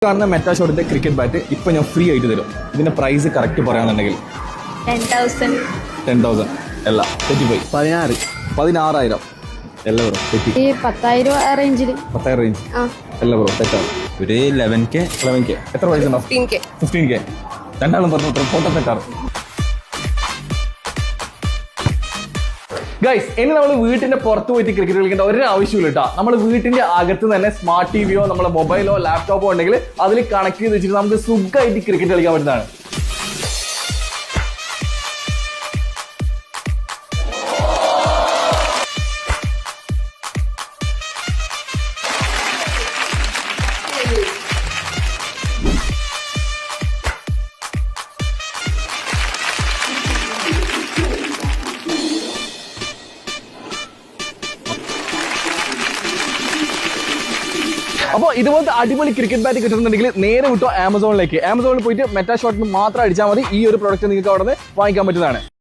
കാണുന്ന meta ഷോട്ടിന്റെ cricket bat ഇപ്പൊ ഞാൻ ഫ്രീ ആയിട്ട് തരും. ഇതിന്റെ പ്രൈസ് കറക്റ്റ് പറയാന്നുണ്ടെങ്കിൽ 10,000 അല്ല, തെറ്റിപ്പോയി. 16,000 അല്ല ബ്രോ, തെറ്റി. 10,000 റേഞ്ചിൽ 10,000 റേഞ്ച് അല്ല ബ്രോ, തെറ്റാണ്. ഒരു 11K. എത്ര പ്രൈസ് ഉണ്ടോ? 15K. രണ്ടാളും പറഞ്ഞു ഫോട്ടോ തെറ്റാറ്. ഗൈസ്, ഇനി നമ്മൾ വീട്ടിന്റെ പുറത്ത് പോയിട്ട് ക്രിക്കറ്റ് കളിക്കേണ്ട ഒരു ആവശ്യമില്ല കേട്ടോ. നമ്മൾ വീട്ടിന്റെ അകത്ത് തന്നെ സ്മാർട്ട് ടിവിയോ നമ്മളെ മൊബൈലോ ലാപ്ടോപ്പോ ഉണ്ടെങ്കിൽ അതിൽ കണക്ട് ചെയ്ത് വെച്ചിട്ട് നമുക്ക് സുഖമായിട്ട് ക്രിക്കറ്റ് കളിക്കാൻ പറ്റുന്നതാണ്. അപ്പോൾ ഇതുപോലത്തെ അടിപൊളി ക്രിക്കറ്റ് ബാറ്റ് കിട്ടുന്നുണ്ടെങ്കിൽ നേരെ വിട്ടോ ആമസോണിലേക്ക്. ആമസോണിൽ പോയിട്ട് മെറ്റാ ഷോട്ടിന് മാത്രം അടിച്ചാൽ മതി. ഈ ഒരു പ്രോഡക്റ്റ് നിങ്ങൾക്ക് അവിടെ നിന്ന് വാങ്ങിക്കാൻ പറ്റുന്നതാണ്.